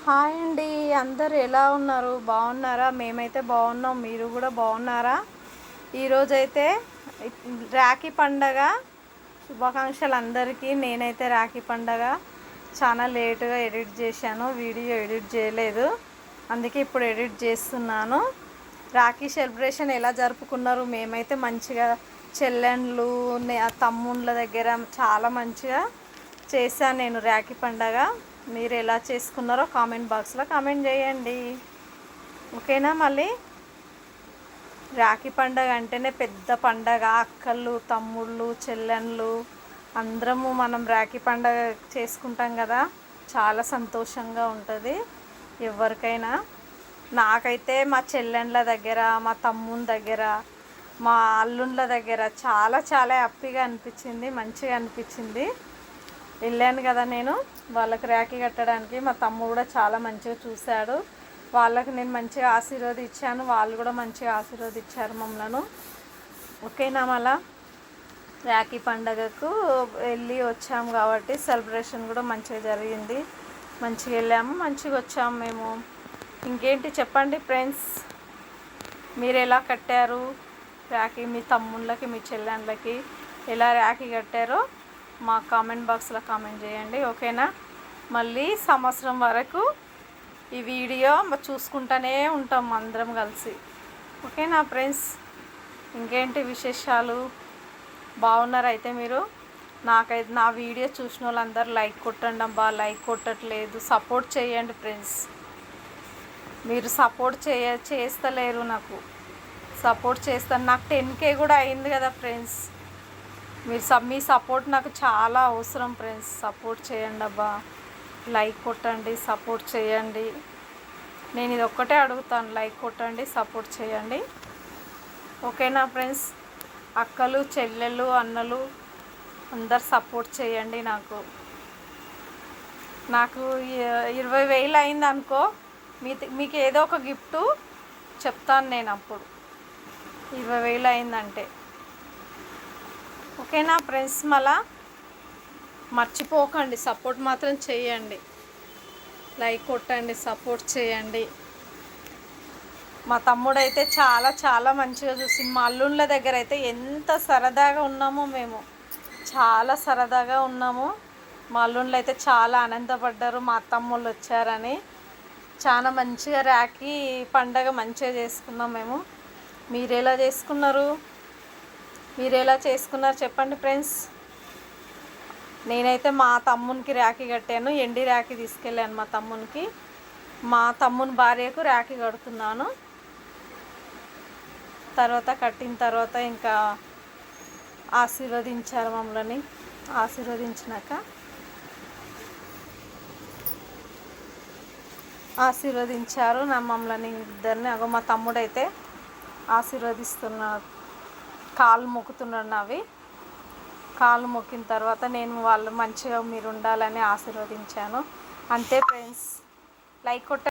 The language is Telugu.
హాయ్ అండి, అందరు ఎలా ఉన్నారు? బాగున్నారా? మేమైతే బాగున్నాం. మీరు కూడా బాగున్నారా? ఈరోజైతే రాఖీ పండగ శుభాకాంక్షలు అందరికీ. నేనైతే రాఖీ పండగ చాలా లేటుగా ఎడిట్ చేశాను, వీడియో ఎడిట్ చేయలేదు, అందుకే ఇప్పుడు ఎడిట్ చేస్తున్నాను. రాఖీ సెలబ్రేషన్ ఎలా జరుపుకున్నారు? మేమైతే మంచిగా చెల్లెండ్లు తమ్ముళ్ళ దగ్గర చాలా మంచిగా చేశాను నేను రాఖీ పండగ. మీరు ఎలా చేసుకున్నారో కామెంట్ బాక్స్లో కామెంట్ చేయండి, ఓకేనా? మళ్ళీ రాఖీ పండగ అంటేనే పెద్ద పండగ. అక్కలు, తమ్ముళ్ళు, చెల్లెళ్ళు అందరము మనం రాఖీ పండగ చేసుకుంటాం కదా, చాలా సంతోషంగా ఉంటుంది ఎవరికైనా. నాకైతే మా చెల్లెళ్ళ దగ్గర, మా తమ్ముని దగ్గర, మా అల్లుళ్ళ దగ్గర చాలా చాలా హ్యాపీగా అనిపించింది, మంచిగా అనిపించింది. వెళ్ళాను కదా నేను వాళ్ళకి రాఖీ కట్టడానికి. మా తమ్ముడు కూడా చాలా మంచిగా చూశాడు, వాళ్ళకి నేను మంచిగా ఆశీర్వదించాను, వాళ్ళు కూడా మంచిగా ఆశీర్వదించారు మమ్మల్ని, ఓకేనా? మళ్ళా రాఖీ పండగకు వెళ్ళి వచ్చాము కాబట్టి సెలబ్రేషన్ కూడా మంచిగా జరిగింది. మంచిగా వెళ్ళాము, మంచిగా వచ్చాము మేము. ఇంకేంటి చెప్పండి ఫ్రెండ్స్, మీరు ఎలా కట్టారు రాఖీ? మీ తమ్ముళ్ళకి, మీ చెల్లెళ్ళకి ఎలా రాఖీ కట్టారో మా కామెంట్ బాక్స్లో కామెంట్ చేయండి, ఓకేనా? మళ్ళీ సంవత్సరం వరకు ఈ వీడియో చూసుకుంటూనే ఉంటాం అందరం కలిసి, ఓకేనా ఫ్రెండ్స్? ఇంకేంటి విశేషాలు? బాగున్నారు అయితే మీరు? నాకైతే నా వీడియో చూసిన వాళ్ళందరూ లైక్ కొట్టండి అబ్బా, లైక్ కొట్టట్లేదు. సపోర్ట్ చేయండి ఫ్రెండ్స్, మీరు సపోర్ట్ చేస్తలేరు. నాకు సపోర్ట్ చేస్తాను. నాకు 10K కూడా అయింది కదా ఫ్రెండ్స్. మీ సపోర్ట్ నాకు చాలా అవసరం ఫ్రెండ్స్. సపోర్ట్ చేయండి అబ్బా, లైక్ కొట్టండి, సపోర్ట్ చేయండి. నేను ఇది ఒక్కటే అడుగుతాను, లైక్ కొట్టండి, సపోర్ట్ చేయండి, ఓకేనా ఫ్రెండ్స్? అక్కలు, చెల్లెళ్ళు, అన్నలు అందరు సపోర్ట్ చేయండి. నాకు 20,000 అయింది అనుకో, మీకు ఏదో ఒక గిఫ్ట్ చెప్తాను నేను అప్పుడు. 20,000 అయిందంటే, ఓకేనా ఫ్రెండ్స్? మళ్ళా మర్చిపోకండి, సపోర్ట్ మాత్రం చేయండి, లైక్ కొట్టండి, సపోర్ట్ చేయండి. మా తమ్ముడు అయితే చాలా చాలా మంచిగా చూసింది. మా అల్లుళ్ళ దగ్గర అయితే ఎంత సరదాగా ఉన్నామో మేము, చాలా సరదాగా ఉన్నాము. మా అల్లుళ్ళు అయితే చాలా ఆనందపడ్డారు మా అత్తమ్మోళ్ళు వచ్చారని. చాలా మంచిగా రాఖీ పండగ మంచిగా చేసుకున్నాం మేము. మీరు ఎలా చేసుకున్నారు? చెప్పండి ఫ్రెండ్స్. నేనైతే మా తమ్మునికి రాఖీ కట్టాను, ఎండి రాఖీ తీసుకెళ్ళాను మా తమ్మునికి. మా తమ్ముని భార్యకు రాఖీ కడుతున్నాను. తర్వాత కట్టిన తర్వాత ఇంకా ఆశీర్వదించారు మమ్మల్ని. ఆశీర్వదించారు మమ్మల్ని ఇద్దరిని. మా తమ్ముడైతే ఆశీర్వదిస్తున్నాడు, కాళ్ళు మొక్కుతున్నాడు. కాళ్ళు మొక్కిన తర్వాత నేను వాళ్ళు మంచిగా మీరు ఉండాలని ఆశీర్వదించాను. అంతే ఫ్రెండ్స్, లైక్ కొట్ట